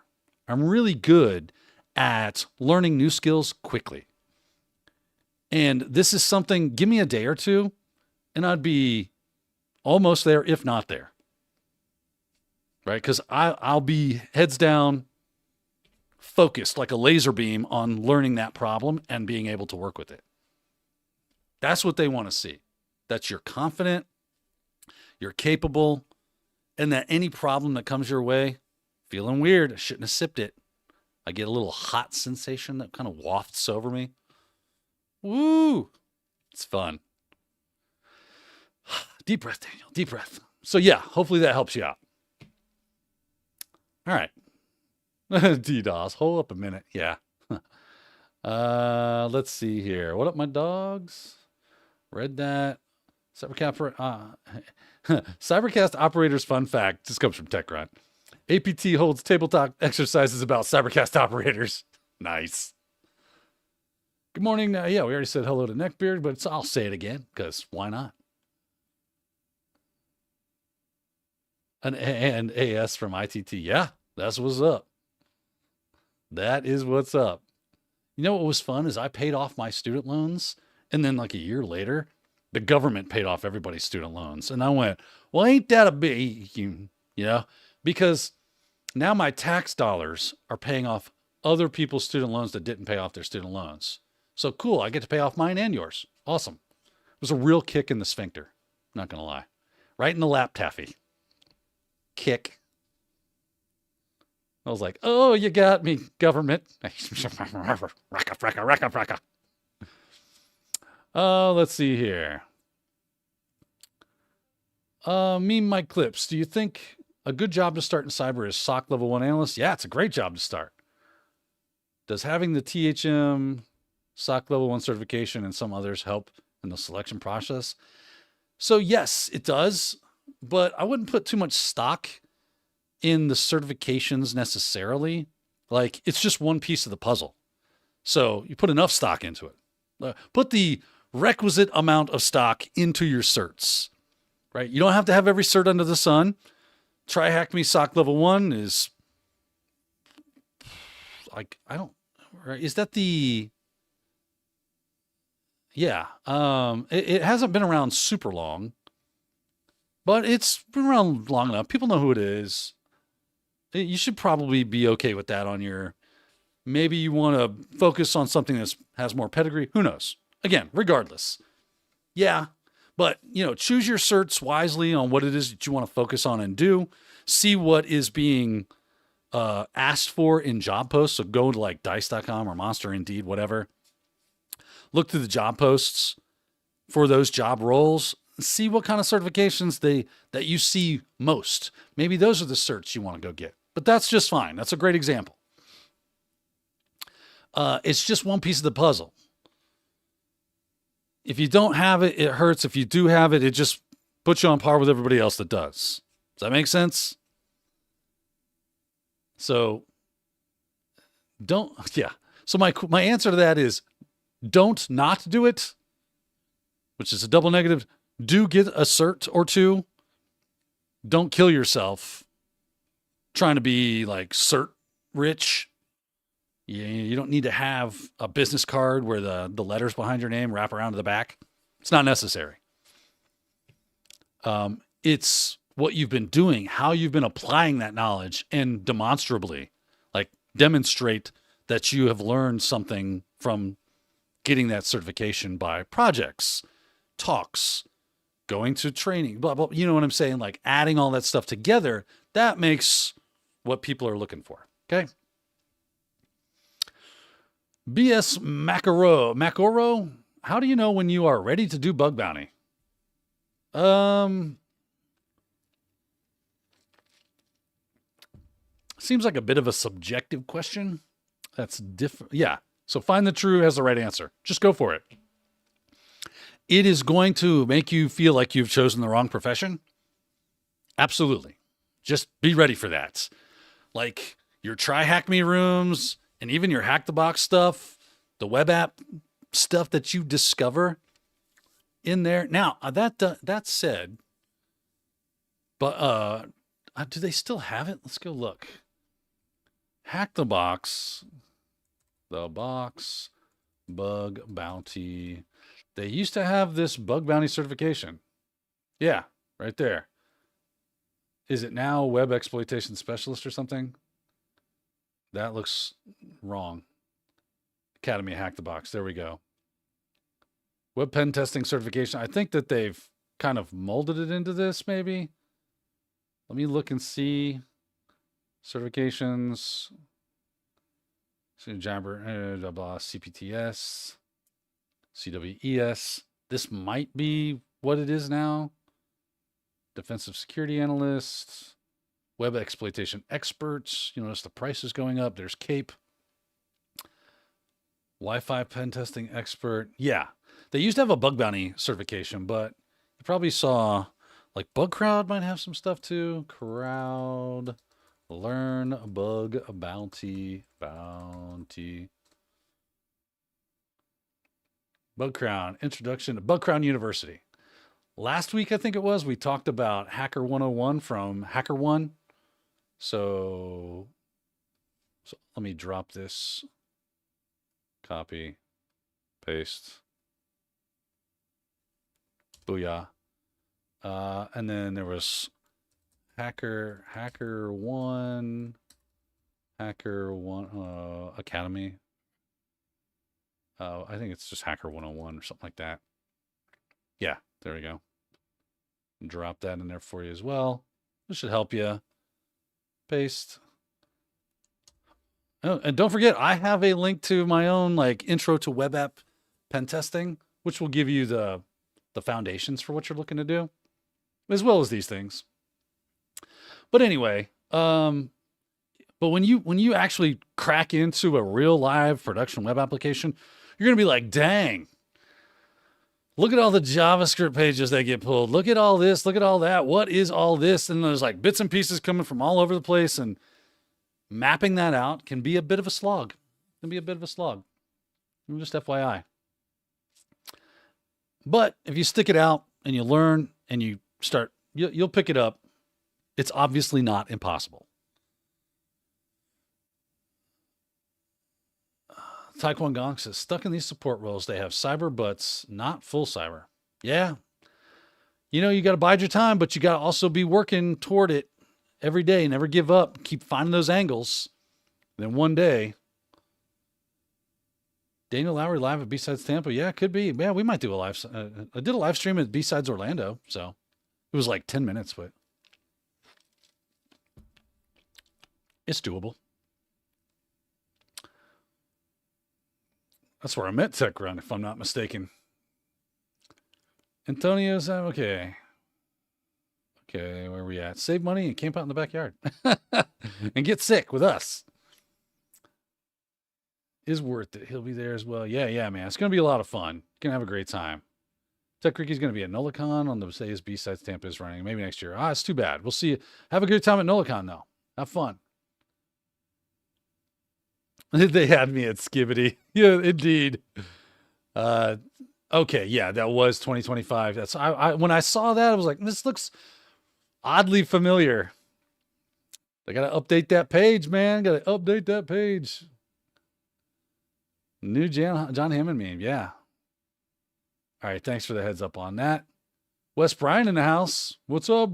I'm really good at learning new skills quickly. And this is something, give me a day or two, and I'd be almost there, if not there. Right? Because I'll be heads down, focused like a laser beam on learning that problem and being able to work with it. That's what they want to see. That you're confident, you're capable, and that any problem that comes your way, feeling weird, I shouldn't have sipped it. I get a little hot sensation that kind of wafts over me. Woo! It's fun. Deep breath, Daniel. Deep breath. So yeah, hopefully that helps you out. All right. DDoS. Hold up a minute. Yeah. Let's see here. What up, my dogs? Read that. Cybercast operators fun fact. This comes from TechGrunt. APT holds tabletop exercises about Cybercast operators. Nice. Good morning. Yeah, we already said hello to Neckbeard, but I'll say it again because why not? And AS from ITT. Yeah, that's what's up. That is what's up. You know what was fun is I paid off my student loans, and then like a year later, the government paid off everybody's student loans. And I went, well, ain't that a big, you know, because now my tax dollars are paying off other people's student loans that didn't pay off their student loans. So cool. I get to pay off mine and yours. Awesome. It was a real kick in the sphincter. Not going to lie. Right in the lap taffy. Kick. I was like, oh, you got me, government. Racka. Let's see here. Mike Clips. Do you think a good job to start in cyber is SOC level 1 analyst? Yeah, it's a great job to start. Does having the THM SOC level 1 certification and some others help in the selection process? So yes, it does, but I wouldn't put too much stock in the certifications necessarily. Like, it's just one piece of the puzzle. So you put enough stock into it. Put the requisite amount of stock into your certs, right? You don't have to have every cert under the sun. Try Hack Me SOC level 1 is like, right? Is that the, yeah. It hasn't been around super long, but it's been around long enough. People know who it is. You should probably be okay with that on your, maybe you want to focus on something that has more pedigree. Who knows? Again, regardless. Yeah. But, choose your certs wisely on what it is that you want to focus on and do. See what is being asked for in job posts. So go to like dice.com or Monster Indeed, whatever. Look through the job posts for those job roles. See what kind of certifications that you see most. Maybe those are the certs you want to go get. But that's just fine. That's a great example. It's just one piece of the puzzle. If you don't have it, it hurts. If you do have it, it just puts you on par with everybody else that does. Does that make sense? So So my answer to that is don't not do it, which is a double negative. Do get a cert or two. Don't kill yourself trying to be like cert rich. You don't need to have a business card where the letters behind your name wrap around to the back. It's not necessary. It's what you've been doing, how you've been applying that knowledge, and demonstrably, like, demonstrate that you have learned something from getting that certification by projects, talks, going to training, blah, blah. You know what I'm saying? Like, adding all that stuff together, that makes what people are looking for. Okay. BS Macoro, how do you know when you are ready to do bug bounty? Seems like a bit of a subjective question. That's different. Yeah. So Find the True has the right answer. Just go for it. It is going to make you feel like you've chosen the wrong profession. Absolutely. Just be ready for that. Like your Try Hack Me rooms and even your Hack the Box stuff, the web app stuff that you discover in there. Now, that said, but do they still have it? Let's go look. Hack the Box, bug bounty. They used to have this bug bounty certification. Yeah, right there. Is it now web exploitation specialist or something? That looks wrong. Academy Hack the Box. There we go. Web pen testing certification. I think that they've kind of molded it into this, maybe. Let me look and see. Certifications. Jabber, CPTS, CWES. this might be what it is now. Defensive security analysts, web exploitation experts. You notice the price is going up. There's CAPE. Wi-Fi pen testing expert. Yeah. They used to have a bug bounty certification, but you probably saw like Bug Crowd might have some stuff too. Crowd learn bug bounty. Bug Crowd introduction to Bug Crowd University. Last week, I think it was, we talked about Hacker 101 from HackerOne. So let me drop this. Copy, paste. Booyah. And then there was Hacker 1 Academy. I think it's just Hacker 101 or something like that. Yeah, there we go. Drop that in there for you as well. This should help you. Paste. Oh, and don't forget, I have a link to my own like intro to web app pen testing, which will give you the foundations for what you're looking to do, as well as these things. But anyway, but when you actually crack into a real live production web application, you're gonna be like, dang. Look at all the JavaScript pages that get pulled. Look at all this. Look at all that. What is all this? And there's like bits and pieces coming from all over the place. And mapping that out can be a bit of a slog. Just FYI. But if you stick it out and you learn and you start, you'll pick it up. It's obviously not impossible. Taekwon Gong says, stuck in these support roles, they have cyber butts, not full cyber. Yeah. You know, you got to bide your time, but you got to also be working toward it every day. Never give up. Keep finding those angles. Then one day, Daniel Lowry live at B-Sides Tampa. Yeah, it could be. Yeah, we might do a live. I did a live stream at B-Sides Orlando, so it was like 10 minutes, but it's doable. That's where I met Tech Run, if I'm not mistaken. Antonio's okay. Okay, where are we at? Save money and camp out in the backyard. And get sick with us. Is worth it. He'll be there as well. Yeah, man. It's going to be a lot of fun. Going to have a great time. Tech Ricky's going to be at NOLACon on the Say's B-Sides Tampa is running. Maybe next year. It's too bad. We'll see you. Have a good time at NOLACon, though. Have fun. They had me at Skibbity. Yeah, indeed. Okay, yeah, that was 2025. That's when I saw that, I was like, this looks oddly familiar. I gotta update that page, man. Gotta update that page. New John Hammond meme, yeah. All right, thanks for the heads up on that. Wes Bryan in the house. What's up,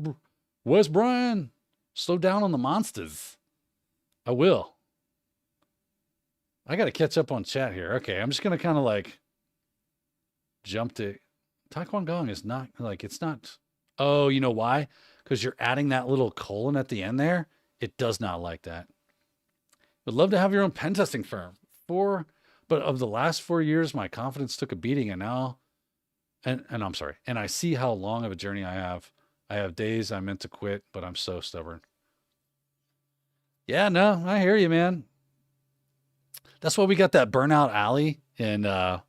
Wes Bryan? Slow down on the monsters. I will. I got to catch up on chat here. Okay, I'm just going to kind of like jump to Taekwon Gong is not like, it's not. Oh, you know why? Because you're adding that little colon at the end there. It does not like that. Would love to have your own pen testing firm. But of the last 4 years, my confidence took a beating, and now, and I'm sorry, and I see how long of a journey I have. I have days I meant to quit, but I'm so stubborn. Yeah, no, I hear you, man. That's why we got that burnout alley in the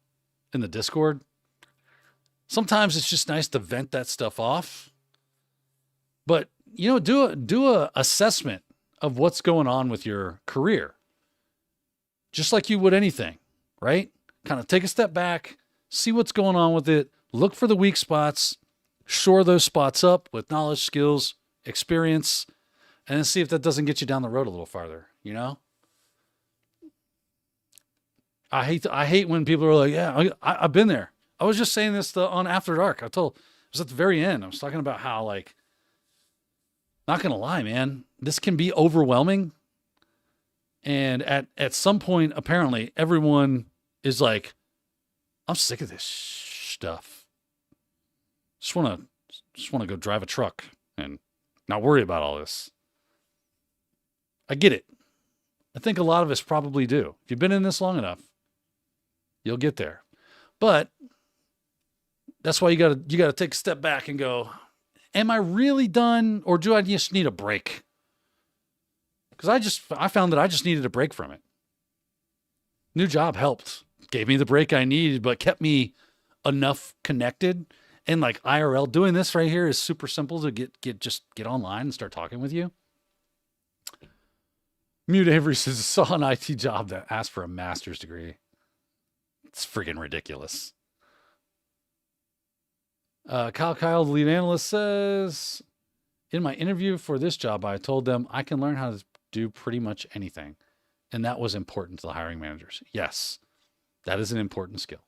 Discord. Sometimes it's just nice to vent that stuff off. But, you know, do a assessment of what's going on with your career. Just like you would anything, right? Kind of take a step back, see what's going on with it, look for the weak spots, shore those spots up with knowledge, skills, experience, and then see if that doesn't get you down the road a little farther, you know? I hate when people are like, yeah, I've been there. I was just saying this on After Dark. It was at the very end. I was talking about how, like, not going to lie, man, this can be overwhelming. And at some point, apparently, everyone is like, I'm sick of this stuff. Just want to go drive a truck and not worry about all this. I get it. I think a lot of us probably do. If you've been in this long enough, you'll get there. But that's why you gotta take a step back and go, am I really done, or do I just need a break? Because I found that I just needed a break from it. New job helped, gave me the break I needed, but kept me enough connected. And like IRL, doing this right here is super simple to get online and start talking with you. Mute Avery says, saw an IT job that asked for a master's degree. It's freaking ridiculous. Kyle, the lead analyst, says, in my interview for this job, I told them I can learn how to do pretty much anything. And that was important to the hiring managers. Yes, that is an important skill.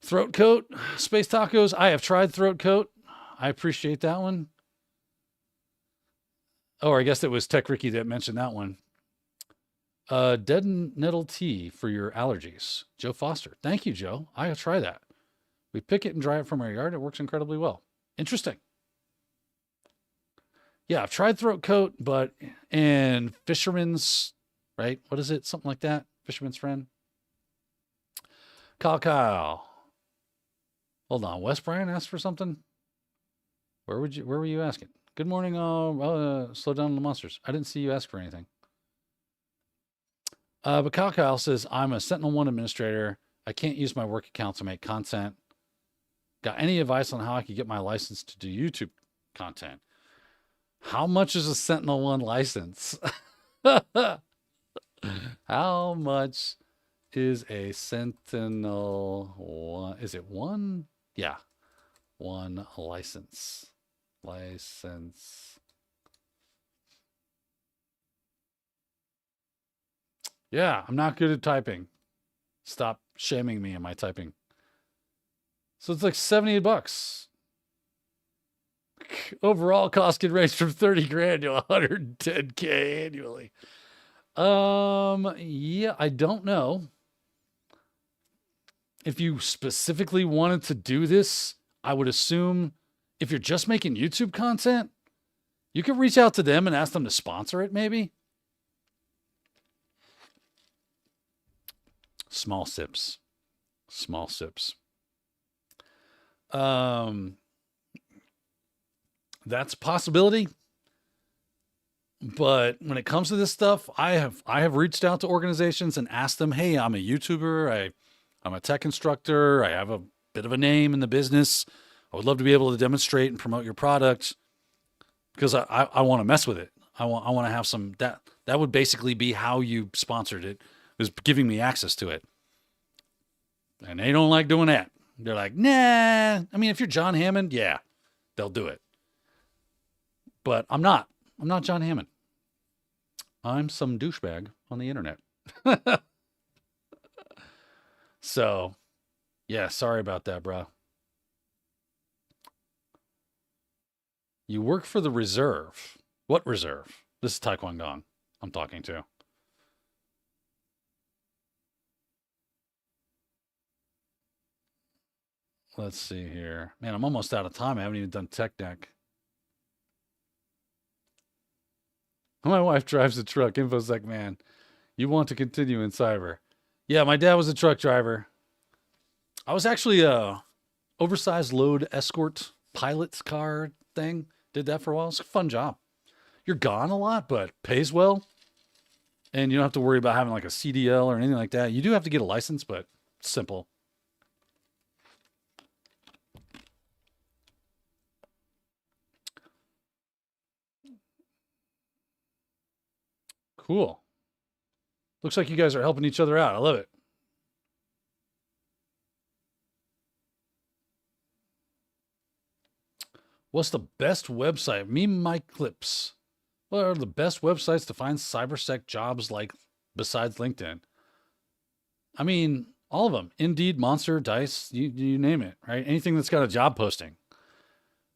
Throat coat, Space Tacos. I have tried throat coat. I appreciate that one. Oh, I guess it was Tech Ricky that mentioned that one. Dead nettle tea for your allergies. Joe Foster. Thank you, Joe. I'll try that. We pick it and dry it from our yard. It works incredibly well. Interesting. Yeah, I've tried throat coat, and fisherman's, right? What is it? Something like that. Fisherman's friend. Kyle. Hold on. Wes Bryan asked for something. Where were you asking? Good morning. Slow down the monsters. I didn't see you ask for anything. But Kyle says, I'm a Sentinel-1 administrator. I can't use my work account to make content. Got any advice on how I could get my license to do YouTube content? How much is a Sentinel-1 license? How much is a Sentinel-1? Is it one? Yeah. One license. Yeah, I'm not good at typing. Stop shaming me in my typing. So it's like $78. Overall cost can range from 30 grand to 110K annually. Yeah, I don't know. If you specifically wanted to do this, I would assume if you're just making YouTube content, you could reach out to them and ask them to sponsor it, maybe. Small sips. That's a possibility. But when it comes to this stuff, I have reached out to organizations and asked them, hey, I'm a YouTuber. I'm a tech instructor. I have a bit of a name in the business. I would love to be able to demonstrate and promote your product because I want to mess with it. I want to have some, that would basically be how you sponsored it, was giving me access to it. And they don't like doing that. They're like, nah. I mean, if you're John Hammond, yeah, they'll do it. But I'm not John Hammond. I'm some douchebag on the internet. So, yeah, sorry about that, bro. You work for the reserve. What reserve? This is Taekwondo I'm talking to. Let's see here. Man, I'm almost out of time. I haven't even done Tech Deck. My wife drives a truck. InfoSec man. You want to continue in cyber. Yeah, my dad was a truck driver. I was actually a oversized load escort pilot car thing. Did that for a while. It's a fun job. You're gone a lot, but pays well. And you don't have to worry about having like a CDL or anything like that. You do have to get a license, but it's simple. Cool. Looks like you guys are helping each other out. I love it. What's the best website? Me, my clips. What are the best websites to find cybersec jobs like besides LinkedIn? I mean, all of them. Indeed, Monster, Dice, you name it, right? Anything that's got a job posting.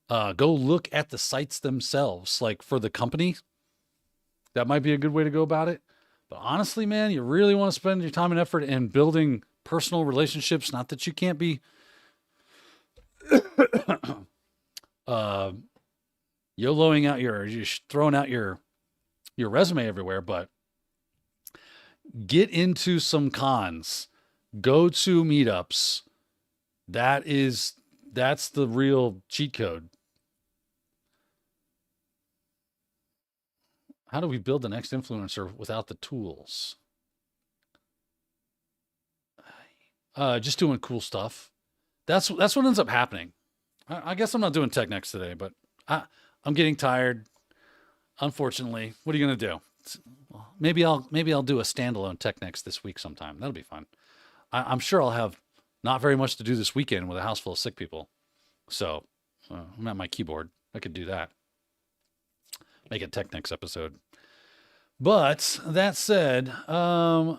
Go look at the sites themselves, like for the company. That might be a good way to go about it. But honestly, man, you really want to spend your time and effort in building personal relationships. Not that you can't be YOLOing out you're throwing out your resume everywhere, but get into some cons, go to meetups, That's the real cheat code. How do we build the next influencer without the tools? Just doing cool stuff. That's what ends up happening. I guess I'm not doing Tech Next today, but I'm getting tired. Unfortunately, what are you gonna do? Maybe I'll do a standalone Tech Next this week sometime. That'll be fun. I'm sure I'll have not very much to do this weekend with a house full of sick people. So I'm at my keyboard. I could do that. Make a Tech Next episode. But that said, where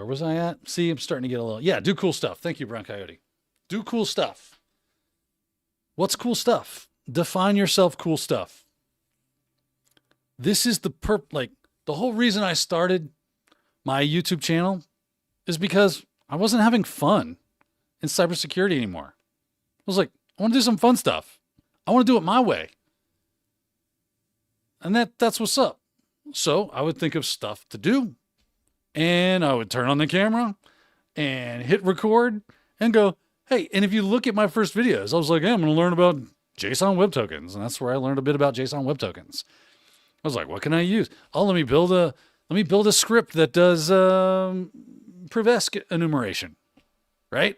was I at? See, I'm starting to get a little, do cool stuff. Thank you, Brown Coyote. Do cool stuff. What's cool stuff? Define yourself cool stuff. This is the whole reason I started my YouTube channel is because I wasn't having fun in cybersecurity anymore. I was like, I want to do some fun stuff. I want to do it my way. And that's what's up. So I would think of stuff to do. And I would turn on the camera and hit record and go, hey, and if you look at my first videos, I was like, hey, I'm going to learn about JSON web tokens. And that's where I learned a bit about JSON web tokens. I was like, what can I use? Oh, let me build a script that does Privesc enumeration, right?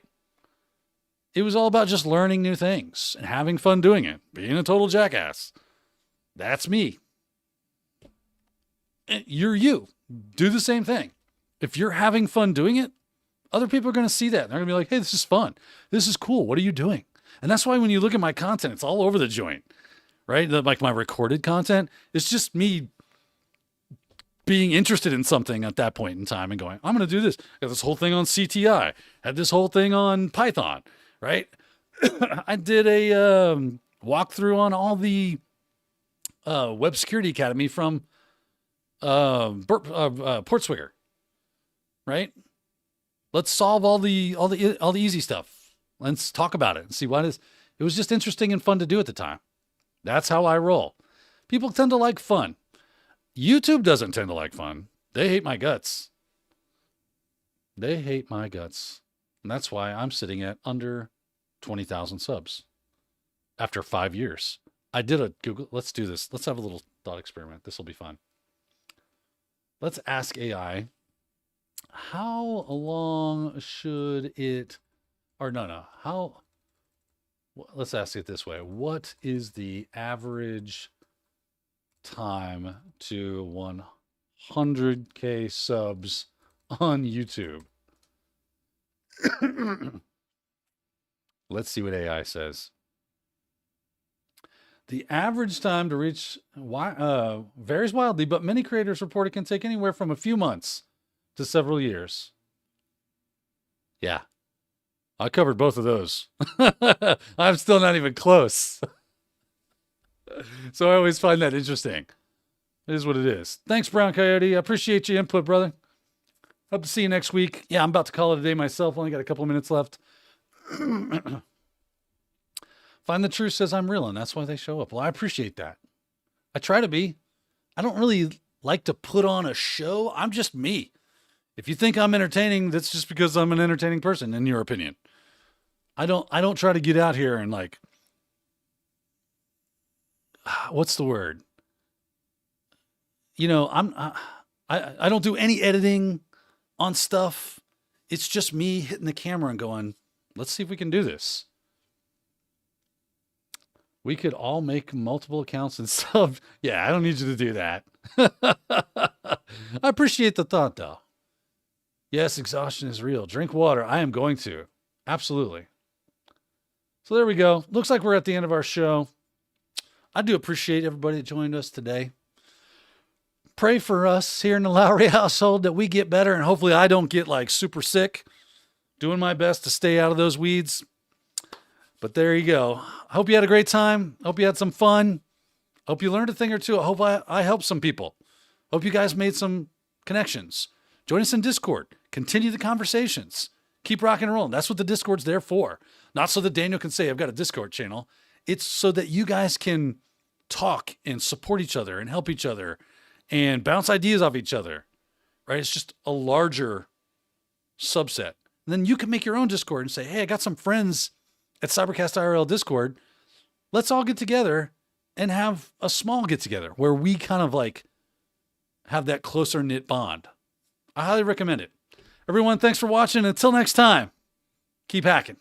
It was all about just learning new things and having fun doing it, being a total jackass. That's me. You're you. Do the same thing. If you're having fun doing it, other people are going to see that. They're going to be like, hey, this is fun. This is cool. What are you doing? And that's why when you look at my content, it's all over the joint, right? Like my recorded content, it's just me being interested in something at that point in time and going, I'm going to do this. I got this whole thing on CTI, had this whole thing on Python, right? I did a walkthrough on all the Web Security Academy from Portswigger, right? Let's solve all the easy stuff. Let's talk about it and see it was just interesting and fun to do at the time. That's how I roll. People tend to like fun. YouTube doesn't tend to like fun. They hate my guts. They hate my guts. And that's why I'm sitting at under 20,000 subs after 5 years. I did a Google. Let's do this. Let's have a little thought experiment. This will be fun. Let's ask AI, how long should it, or let's ask it this way. What is the average time to 100K subs on YouTube? Let's see what AI says. The average time to reach varies wildly, but many creators report it can take anywhere from a few months to several years. Yeah, I covered both of those. I'm still not even close. So I always find that interesting. It is what it is. Thanks, Brown Coyote. I appreciate your input, brother. Hope to see you next week. Yeah, I'm about to call it a day myself. Only got a couple of minutes left. Find the Truth says I'm real, and that's why they show up. Well, I appreciate that. I try to be. I don't really like to put on a show. I'm just me. If you think I'm entertaining, that's just because I'm an entertaining person, in your opinion. I don't try to get out here and like, what's the word? You know, I don't do any editing on stuff. It's just me hitting the camera and going, let's see if we can do this. We could all make multiple accounts and sub. Yeah, I don't need you to do that. I appreciate the thought, though. Yes, exhaustion is real. Drink water. I am going to. Absolutely. So there we go. Looks like we're at the end of our show. I do appreciate everybody that joined us today. Pray for us here in the Lowry household that we get better, and hopefully I don't get like super sick. Doing my best to stay out of those weeds. But there you go. I hope you had a great time. Hope you had some fun. Hope you learned a thing or two. I hope I helped some people. Hope you guys made some connections. Join us in Discord. Continue the conversations. Keep rocking and rolling. That's what the Discord's there for. Not so that Daniel can say, I've got a Discord channel. It's so that you guys can talk and support each other and help each other and bounce ideas off each other, right? It's just a larger subset. And then you can make your own Discord and say, hey, I got some friends at CyberCast IRL Discord. Let's all get together and have a small get together where we kind of like have that closer knit bond. I highly recommend it. Everyone, thanks for watching. Until next time, keep hacking.